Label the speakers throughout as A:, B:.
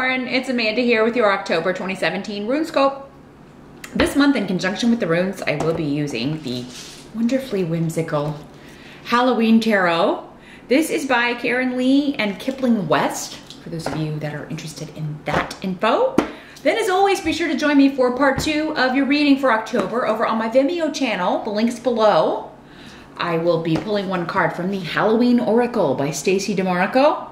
A: Capricorn, it's Amanda here with your October 2017 RuneScope. This month, in conjunction with the runes, I will be using the wonderfully whimsical Halloween Tarot. This is by Karen Lee and Kipling West, for those of you that are interested in that info. Then, as always, be sure to join me for part 2 of your reading for October over on my Vimeo channel. The link's below. I will be pulling one card from the Halloween Oracle by Stacey Demarco.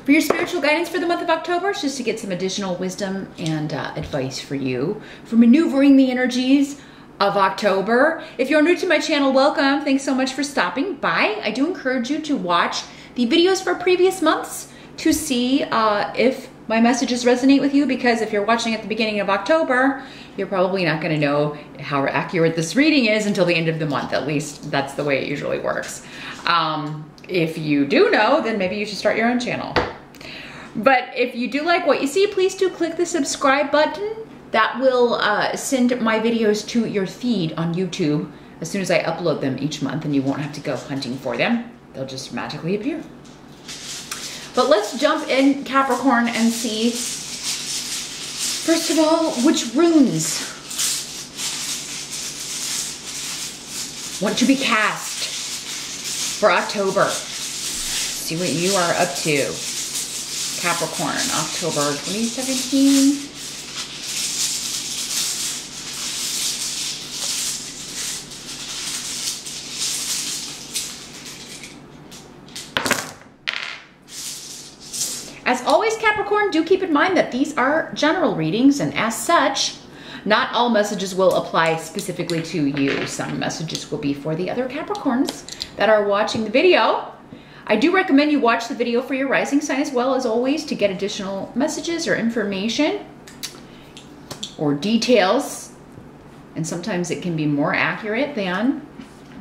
A: For your spiritual guidance for the month of October, it's just to get some additional wisdom and advice for you for maneuvering the energies of October. If you're new to my channel, welcome. Thanks so much for stopping by. I do encourage you to watch the videos for previous months to see if my messages resonate with you, because if you're watching at the beginning of October, you're probably not going to know how accurate this reading is until the end of the month. At least that's the way it usually works. If you do know, then maybe you should start your own channel. But if you do like what you see, please do click the subscribe button. That will send my videos to your feed on YouTube as soon as I upload them each month, and you won't have to go hunting for them. They'll just magically appear. But let's jump in, Capricorn, and see, first of all, which runes want to be cast for October. See what you are up to. Capricorn, October 2017. As always, Capricorn, do keep in mind that these are general readings, and as such, not all messages will apply specifically to you. Some messages will be for the other Capricorns that are watching the video. I do recommend you watch the video for your rising sign as well, as always, to get additional messages or information or details. And sometimes it can be more accurate than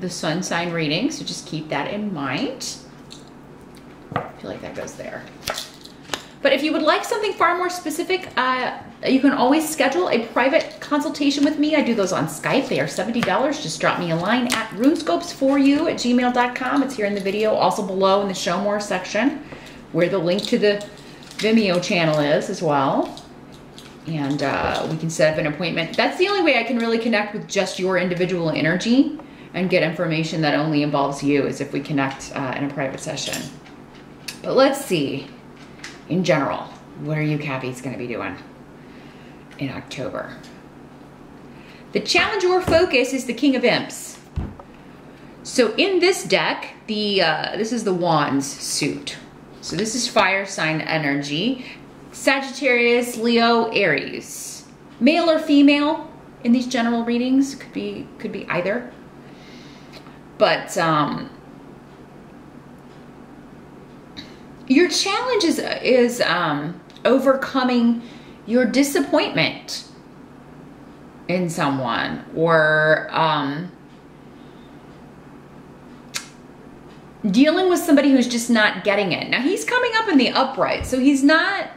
A: the sun sign reading, so just keep that in mind. I feel like that goes there. But if you would like something far more specific, you can always schedule a private consultation with me. I do those on Skype. They are $70. Just drop me a line at runescopesforyou@gmail.com. It's here in the video, also below in the Show More section, where the link to the Vimeo channel is as well. And we can set up an appointment. That's the only way I can really connect with just your individual energy and get information that only involves you, is if we connect in a private session. But let's see. In general, what are you Cappies going to be doing in October? The challenge or focus is the King of Imps. So in this deck, this is the Wands suit. So this is fire sign energy. Sagittarius, Leo, Aries. Male or female in these general readings. Could be either. But your challenge is overcoming your disappointment in someone, or dealing with somebody who's just not getting it. Now, he's coming up in the upright, so he's not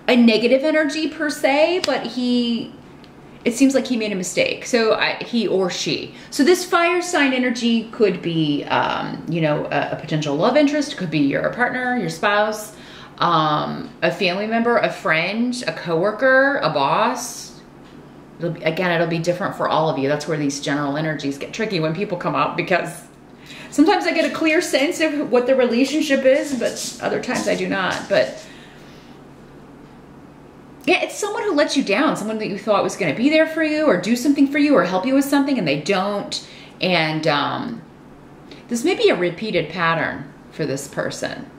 A: a negative energy per se, but it seems like he made a mistake. So he or she. So this fire sign energy could be, you know, a potential love interest. It could be your partner, your spouse, a family member, a friend, a coworker, a boss. It'll be different for all of you. That's where these general energies get tricky when people come up, because sometimes I get a clear sense of what the relationship is, but other times I do not. But yeah, it's someone who lets you down, someone that you thought was going to be there for you or do something for you or help you with something, and they don't. And this may be a repeated pattern for this person.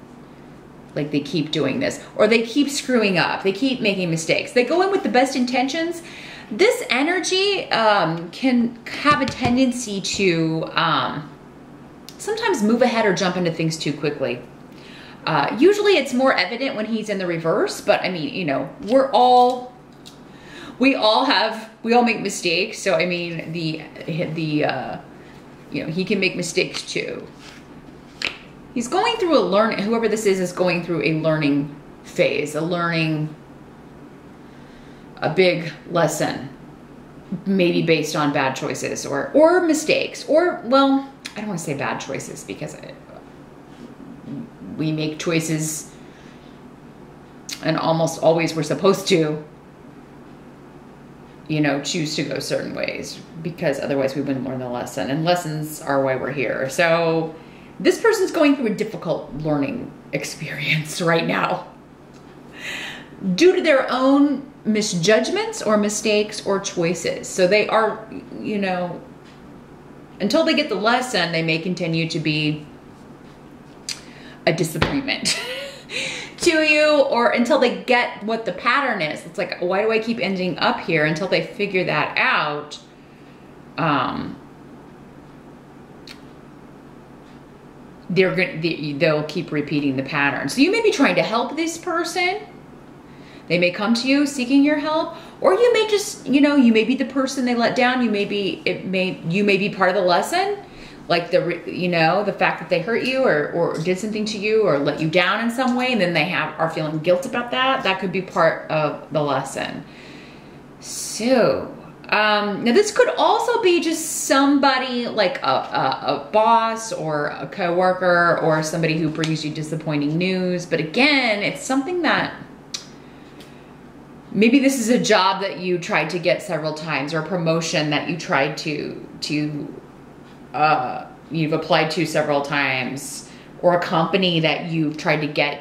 A: Like, they keep doing this, or they keep screwing up. They keep making mistakes. They go in with the best intentions. This energy can have a tendency to sometimes move ahead or jump into things too quickly. Usually it's more evident when he's in the reverse, but I mean, you know, we all make mistakes. So I mean, you know, he can make mistakes too. He's going through whoever this is going through a learning phase, a big lesson, maybe based on bad choices or mistakes, or, well, I don't want to say bad choices, because we make choices And almost always we're supposed to, you know, choose to go certain ways, because otherwise we wouldn't learn the lesson, and lessons are why we're here. So this person's going through a difficult learning experience right now due to their own misjudgments or mistakes or choices. So they are, you know, until they get the lesson, they may continue to be a disappointment to you, or until they get what the pattern is. It's like, why do I keep ending up here? Until they figure that out, they'll keep repeating the pattern. So you may be trying to help this person. They may come to you seeking your help, or you may just, you know, you may be the person they let down. You may be part of the lesson, like you know, the fact that they hurt you or did something to you or let you down in some way, and then they are feeling guilt about that. That could be part of the lesson. So now this could also be just somebody like a boss or a coworker or somebody who brings you disappointing news. But again, it's something that maybe this is a job that you tried to get several times, or a promotion that you tried you've applied to several times, or a company that you've tried to get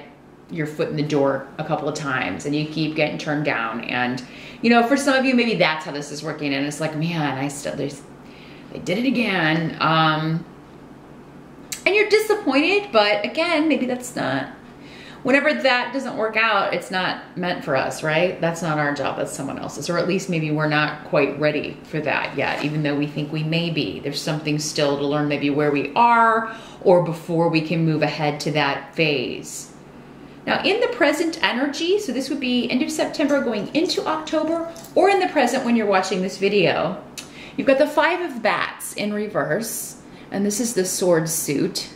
A: your foot in the door a couple of times and you keep getting turned down. And, you know, for some of you, maybe that's how this is working. And it's like, man, they did it again. And you're disappointed, but again, maybe that's not, whenever that doesn't work out, it's not meant for us, right? That's not our job, that's someone else's. Or at least maybe we're not quite ready for that yet, even though we think we may be. There's something still to learn, maybe where we are, or before we can move ahead to that phase. Now in the present energy, so this would be end of September going into October, or in the present when you're watching this video, you've got the 5 of Bats in reverse, and this is the sword suit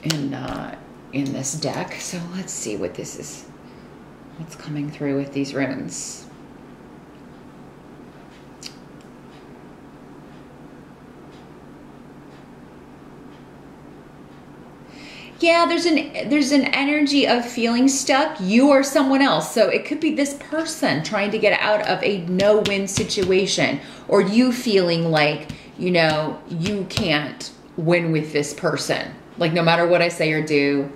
A: in this deck. So let's see what this is, what's coming through with these runes. Yeah, there's an energy of feeling stuck, you or someone else. So it could be this person trying to get out of a no-win situation, or you feeling like, you know, you can't win with this person. Like no matter what I say or do,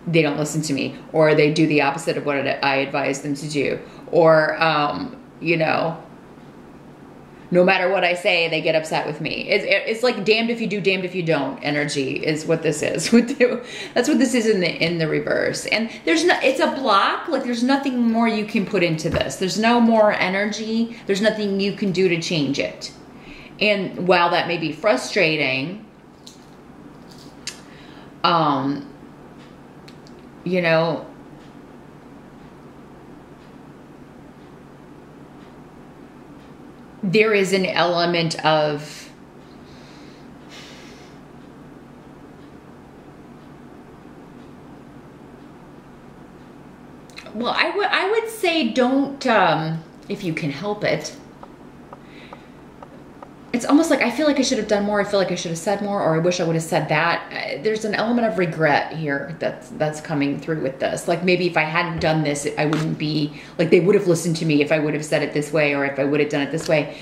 A: they don't listen to me, or they do the opposite of what I advise them to do, or, you know, no matter what I say, they get upset with me. It's like damned if you do, damned if you don't energy is what this is. That's what this is in the reverse. And it's a block. Like there's nothing more you can put into this. There's no more energy. There's nothing you can do to change it. And while that may be frustrating, you know, there is an element of well, I would say don't, if you can help it. It's almost like I feel like I should have done more. I feel like I should have said more, or I wish I would have said that. There's an element of regret here that's coming through with this. Like maybe if I hadn't done this, I wouldn't be, like they would have listened to me if I would have said it this way, or if I would have done it this way.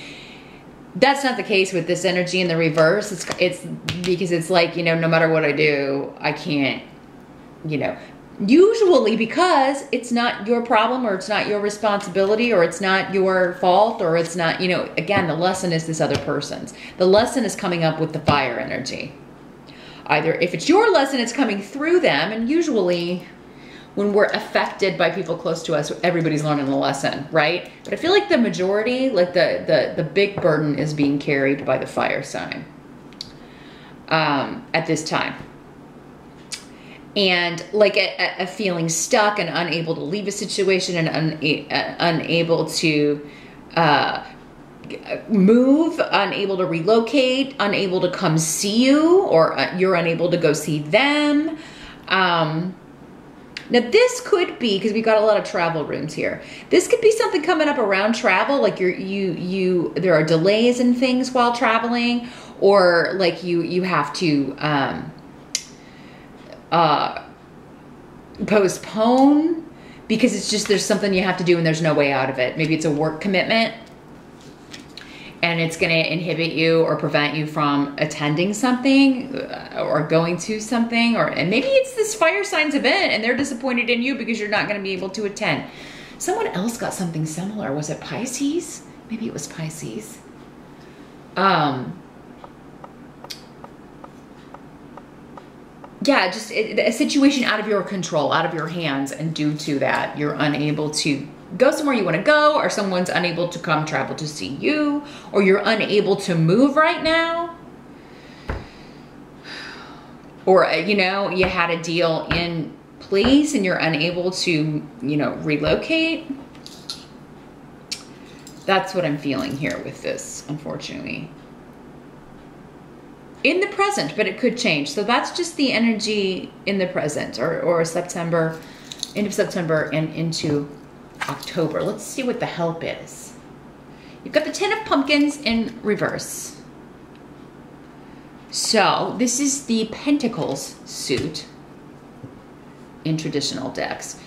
A: That's not the case with this energy in the reverse. It's because it's like, you know, no matter what I do, I can't, you know, usually because it's not your problem, or it's not your responsibility, or it's not your fault, or it's not, you know, again, the lesson is this other person's. The lesson is coming up with the fire energy. Either if it's your lesson, it's coming through them, and usually when we're affected by people close to us, everybody's learning the lesson, right? But I feel like the majority, like the big burden is being carried by the fire sign at this time. And like a feeling stuck and unable to leave a situation, and unable to move, unable to relocate, unable to come see you, or you're unable to go see them. Now this could be, because we got a lot of travel runes here, this could be something coming up around travel, like there are delays and things while traveling, or like you have to postpone because it's just there's something you have to do and there's no way out of it. Maybe it's a work commitment and it's going to inhibit you or prevent you from attending something or going to something, and maybe it's this fire signs event and they're disappointed in you because you're not going to be able to attend. Someone else got something similar. Was it Pisces? Maybe it was Pisces. Yeah, just a situation out of your control, out of your hands, and due to that, you're unable to go somewhere you want to go, or someone's unable to come travel to see you, or you're unable to move right now. Or, you know, you had a deal in place and you're unable to, you know, relocate. That's what I'm feeling here with this, unfortunately. In the present, but it could change. So that's just the energy in the present, or September, end of September and into October. Let's see what the help is. You've got the 10 of Pumpkins in reverse. So this is the Pentacles suit in traditional decks.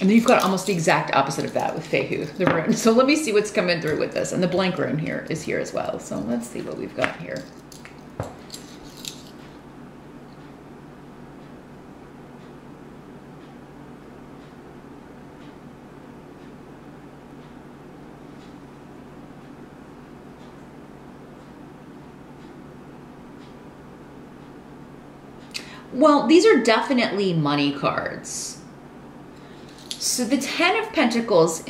A: And then you've got almost the exact opposite of that with Fehu, the rune. So let me see what's coming through with this. And the blank rune here is here as well. So let's see what we've got here. Well, these are definitely money cards. So the 10 of Pentacles,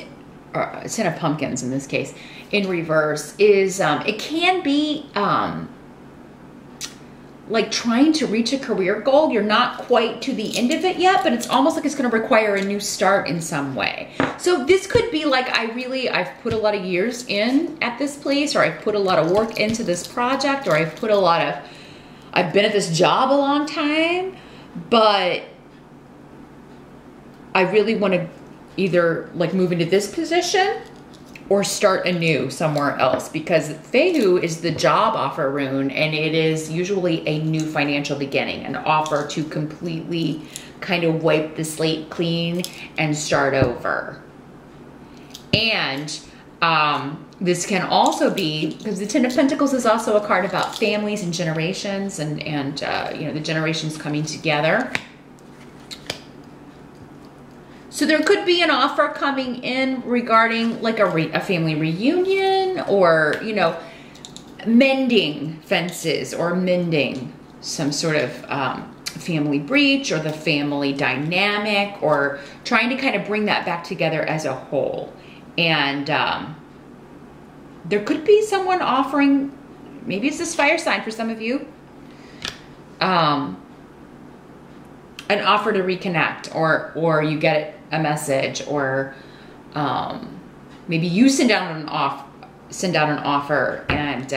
A: or 10 of Pumpkins in this case, in reverse is, it can be like trying to reach a career goal. You're not quite to the end of it yet, but it's almost like it's going to require a new start in some way. So this could be like, I've put a lot of years in at this place, or I've put a lot of work into this project, or I've been at this job a long time, but I really want to either like move into this position or start anew somewhere else, because Fehu is the job offer rune, and it is usually a new financial beginning, an offer to completely kind of wipe the slate clean and start over. And this can also be, because the 10 of Pentacles is also a card about families and generations, and you know, the generations coming together. So there could be an offer coming in regarding like a family reunion, or, you know, mending fences, or mending some sort of family breach, or the family dynamic, or trying to kind of bring that back together as a whole. And there could be someone offering, maybe it's this fire sign for some of you, an offer to reconnect, or you get a message, or maybe you send out an offer, and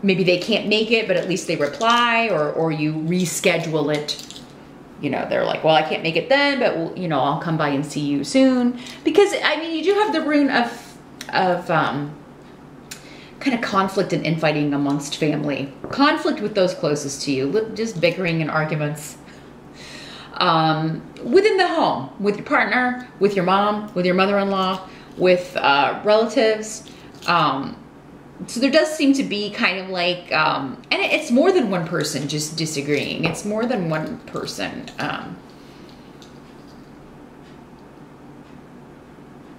A: maybe they can't make it, but at least they reply, or you reschedule it. You know, they're like, well, I can't make it then, but we'll, you know, I'll come by and see you soon. Because I mean, you do have the rune of kind of conflict and infighting amongst family, conflict with those closest to you, just bickering and arguments. Within the home, with your partner, with your mom, with your mother-in-law, with relatives. So there does seem to be kind of like, and it's more than one person just disagreeing. It's more than one person.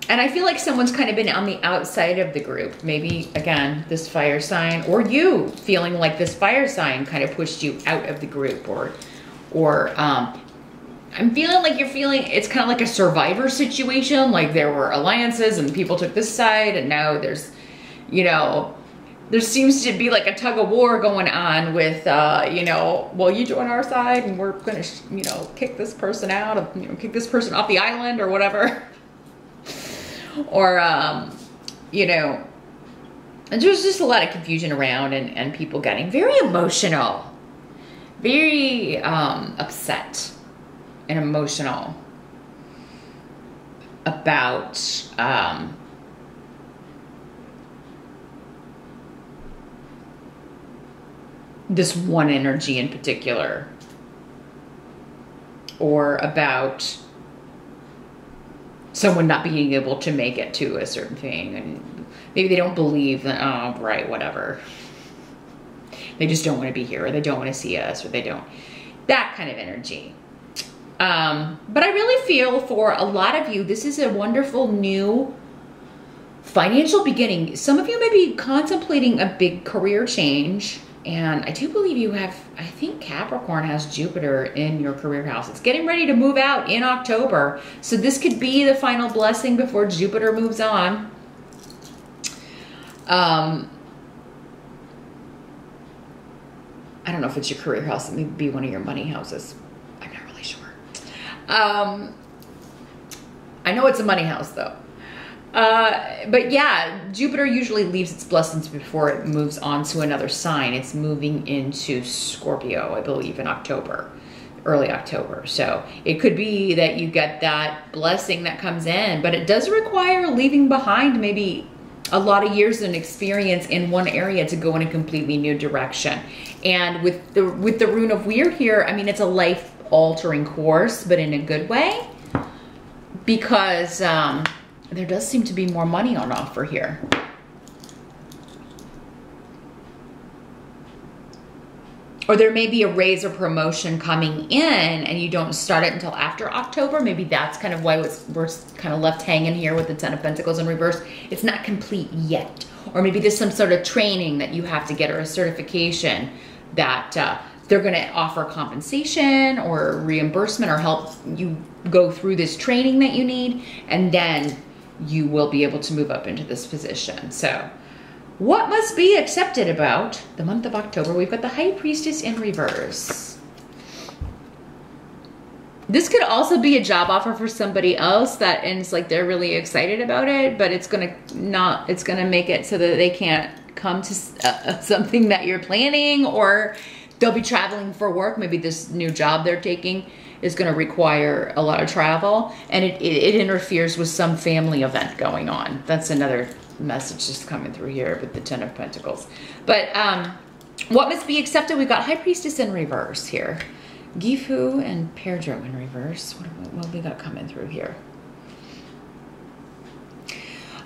A: And I feel like someone's kind of been on the outside of the group. Maybe, again, this fire sign, or you feeling like this fire sign kind of pushed you out of the group, or I'm feeling like it's kind of like a survivor situation. Like there were alliances and people took this side, and now there's, you know, there seems to be like a tug of war going on with, you know, well, you join our side and we're going to, you know, kick this person out, you know, kick this person off the island or whatever. Or, you know, and there's just a lot of confusion around, and people getting very emotional, very upset and emotional about this one energy in particular, or about someone not being able to make it to a certain thing, and maybe they don't believe that, oh, right, whatever. They just don't want to be here, or they don't want to see us, or they don't, that kind of energy. But I really feel for a lot of you, this is a wonderful new financial beginning. Some of you may be contemplating a big career change. And I do believe you have, I think Capricorn has Jupiter in your career house. It's getting ready to move out in October. So this could be the final blessing before Jupiter moves on. I don't know if it's your career house. It may be one of your money houses. I'm not really sure. I know it's a money house though. But yeah, Jupiter usually leaves its blessings before it moves on to another sign. It's moving into Scorpio, I believe, in October, early October. So it could be that you get that blessing that comes in, but it does require leaving behind maybe a lot of years and experience in one area to go in a completely new direction. And with the Rune of Weird here, I mean, it's a life-altering course, but in a good way, because there does seem to be more money on offer here. Or there may be a raise or promotion coming in and you don't start it until after October. Maybe that's kind of why we're kind of left hanging here with the Ten of Pentacles in reverse. It's not complete yet. Or maybe there's some sort of training that you have to get, or a certification that they're going to offer compensation or reimbursement or help you go through this training that you need. And then you will be able to move up into this position. So what must be accepted about the month of October? We've got the High Priestess in reverse. This could also be a job offer for somebody else that ends like they're really excited about it, but it's gonna make it so that they can't come to something that you're planning, or they'll be traveling for work. Maybe this new job they're taking is going to require a lot of travel, and it interferes with some family event going on. That's another message just coming through here with the Ten of Pentacles. But what must be accepted? We've got High Priestess in reverse here. Gifu and Pedro in reverse. What we got coming through here?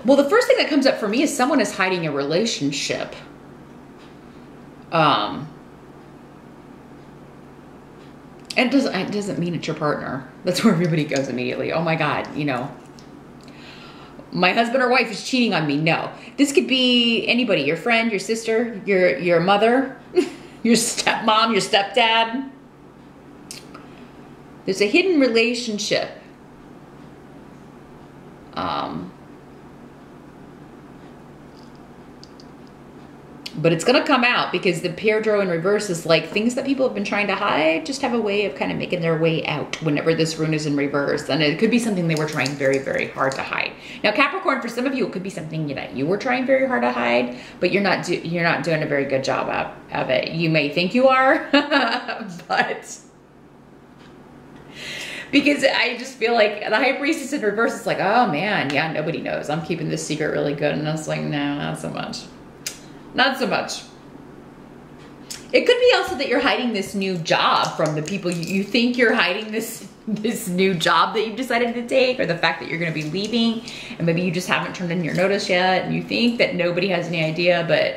A: Well, the first thing that comes up for me is someone is hiding a relationship. And it doesn't mean it's your partner. That's where everybody goes immediately. Oh my God, you know, my husband or wife is cheating on me. No, this could be anybody, your friend, your sister, your mother, your stepmom, your stepdad. There's a hidden relationship. But it's going to come out, because the Pedro in reverse is like things that people have been trying to hide just have a way of kind of making their way out whenever this rune is in reverse. And it could be something they were trying very, very hard to hide. Now, Capricorn, for some of you, it could be something that you were trying very hard to hide, but you're not doing a very good job of it. You may think you are, but because I just feel like the High Priestess in reverse is like, oh man, yeah, nobody knows. I'm keeping this secret really good. And I was like, no, not so much. Not so much. It could be also that you're hiding this new job from the people you think you're hiding this new job that you've decided to take, or the fact that you're going to be leaving, and maybe you just haven't turned in your notice yet, and you think that nobody has any idea, but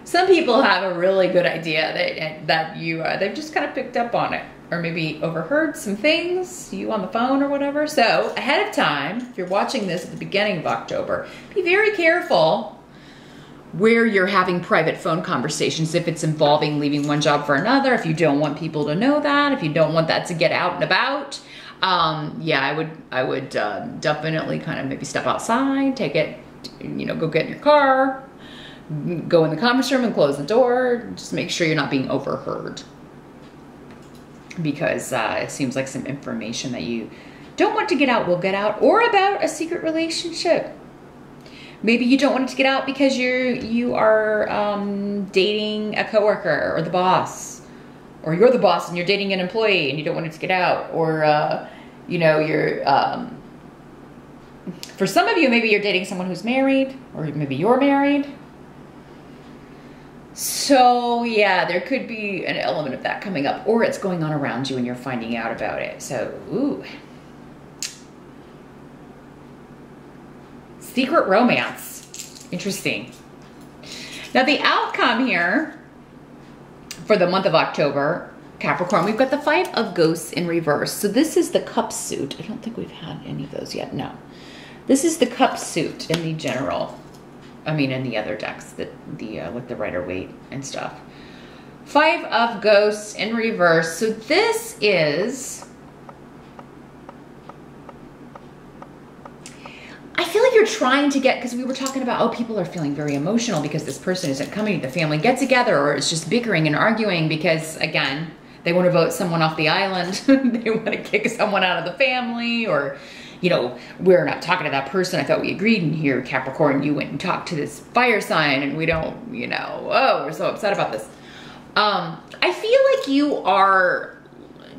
A: some people have a really good idea that they've just kind of picked up on it, or maybe overheard some things, you on the phone or whatever. So ahead of time, if you're watching this at the beginning of October, be very careful where you're having private phone conversations, if it's involving leaving one job for another, if you don't want people to know that, if you don't want that to get out and about. Yeah, I would definitely kind of maybe step outside, take it, you know, go get in your car, go in the conference room and close the door. Just make sure you're not being overheard, because it seems like some information that you don't want to get out will get out, or about a secret relationship. Maybe you don't want it to get out because you are dating a coworker or the boss, or you're the boss and you're dating an employee and you don't want it to get out, or you know, you're for some of you, maybe you're dating someone who's married, or maybe you're married. So yeah, there could be an element of that coming up, or it's going on around you and you're finding out about it. So, ooh. Secret romance. Interesting. Now the outcome here for the month of October, Capricorn, we've got the Five of Ghosts in reverse. So this is the cup suit. I don't think we've had any of those yet. No. This is the cup suit in the general. I mean, in the other decks, with the Rider-Waite and stuff. Five of Ghosts in reverse. So this is, I feel like you're trying to get, because we were talking about, oh, people are feeling very emotional because this person isn't coming to the family get-together, or it's just bickering and arguing because, again, they want to vote someone off the island. They want to kick someone out of the family, or, you know, we're not talking to that person. I thought we agreed in here, Capricorn, you went and talked to this fire sign and we don't, you know, oh, we're so upset about this. I feel like you are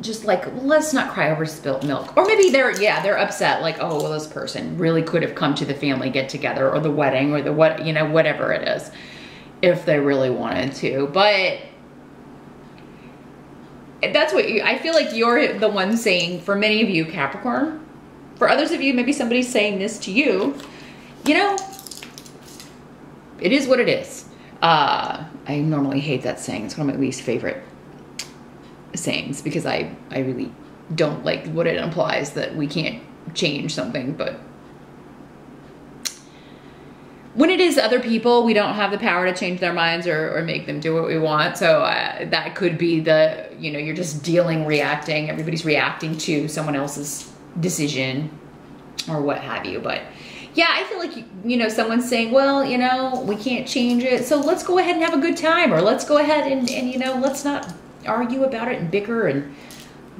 A: just like, let's not cry over spilt milk. Or maybe they're upset, like, oh, well, this person really could have come to the family get together or the wedding or the what, you know, whatever it is, if they really wanted to. But that's what I feel like you're the one saying, for many of you, Capricorn. For others of you, maybe somebody's saying this to you, you know, it is what it is. I normally hate that saying. It's one of my least favorite sayings because I really don't like what it implies, that we can't change something. But when it is other people, we don't have the power to change their minds or make them do what we want. So that could be the, you know, you're just reacting. Everybody's reacting to someone else's decision or what have you. But yeah, I feel like, you know, someone's saying, well, you know, we can't change it, so let's go ahead and have a good time, or let's go ahead and you know, let's not argue about it and bicker and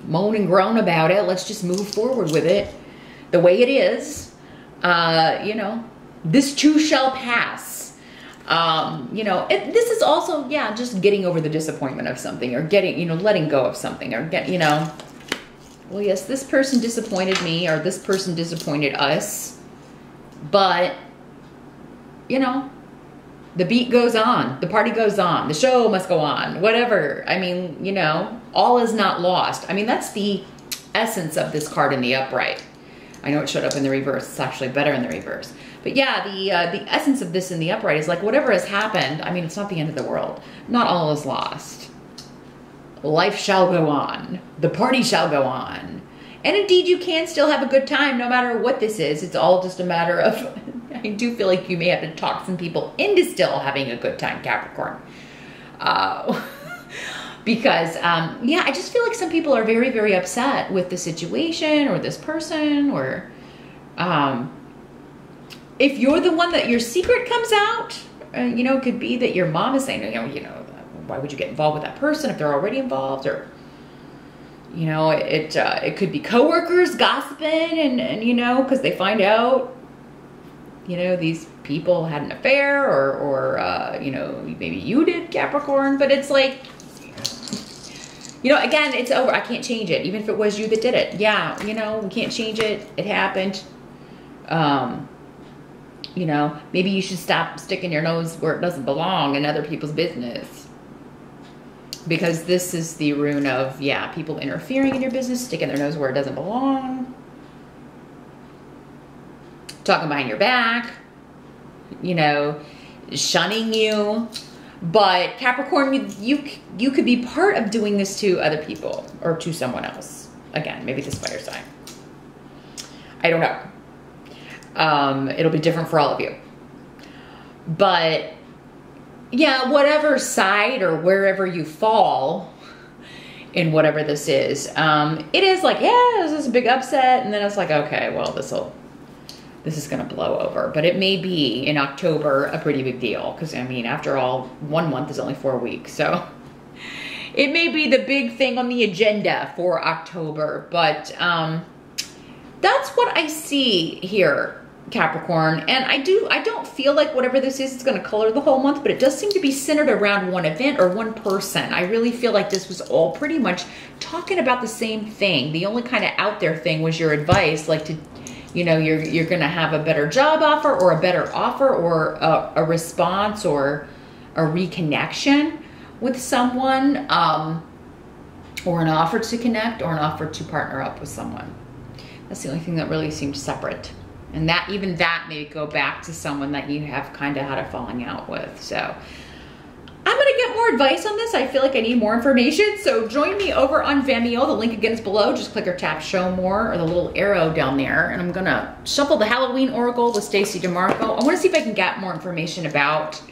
A: moan and groan about it. Let's just move forward with it the way it is. You know, this too shall pass. You know, this is also, yeah, just getting over the disappointment of something, or getting, you know, letting go of something, or you know, well, yes, this person disappointed me, or this person disappointed us, but, you know, the beat goes on, the party goes on, the show must go on, whatever. I mean, you know, all is not lost. I mean, that's the essence of this card in the upright. I know it showed up in the reverse. It's actually better in the reverse. But yeah, the essence of this in the upright is like, whatever has happened, I mean, it's not the end of the world. Not all is lost. Life shall go on. The party shall go on. And indeed, you can still have a good time no matter what this is. It's all just a matter of, I do feel like you may have to talk some people into still having a good time, Capricorn. Because, yeah, I just feel like some people are very, very upset with the situation or this person, or if you're the one that your secret comes out, you know, it could be that your mom is saying, you know, why would you get involved with that person if they're already involved? Or, you know, it could be coworkers gossiping and you know, because they find out, you know, these people had an affair, or you know, maybe you did, Capricorn. But it's like, you know, again, it's over. I can't change it, even if it was you that did it. Yeah, you know, we can't change it. It happened. You know, maybe you should stop sticking your nose where it doesn't belong in other people's business. Because this is the rune of, yeah, people interfering in your business, sticking their nose where it doesn't belong, talking behind your back, you know, shunning you. But Capricorn, you could be part of doing this to other people or to someone else. Again, maybe this fire sign. I don't know. It'll be different for all of you. But yeah, whatever side or wherever you fall in whatever this is, it is like, yeah, this is a big upset. And then it's like, okay, well, this is going to blow over. But it may be in October a pretty big deal. Because, I mean, after all, 1 month is only 4 weeks. So it may be the big thing on the agenda for October. But that's what I see here, Capricorn. And I don't feel like whatever this is going to color the whole month, but it does seem to be centered around one event or one person. I really feel like this was all pretty much talking about the same thing. The only kind of out there thing was your advice, like to, you know, you're going to have a better job offer or a better offer or a response or a reconnection with someone, or an offer to connect, or an offer to partner up with someone. That's the only thing that really seems separate. And that, even that may go back to someone that you have kind of had a falling out with. So I'm gonna get more advice on this. I feel like I need more information. So join me over on Vimeo. The link again is below. Just click or tap show more, or the little arrow down there. And I'm gonna shuffle the Halloween Oracle with Stacey Demarco. I wanna see if I can get more information about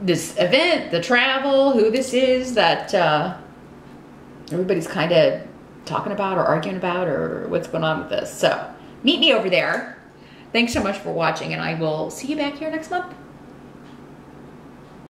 A: this event, the travel, who this is that everybody's kind of talking about or arguing about, or what's going on with this. So meet me over there. Thanks so much for watching, and I will see you back here next month.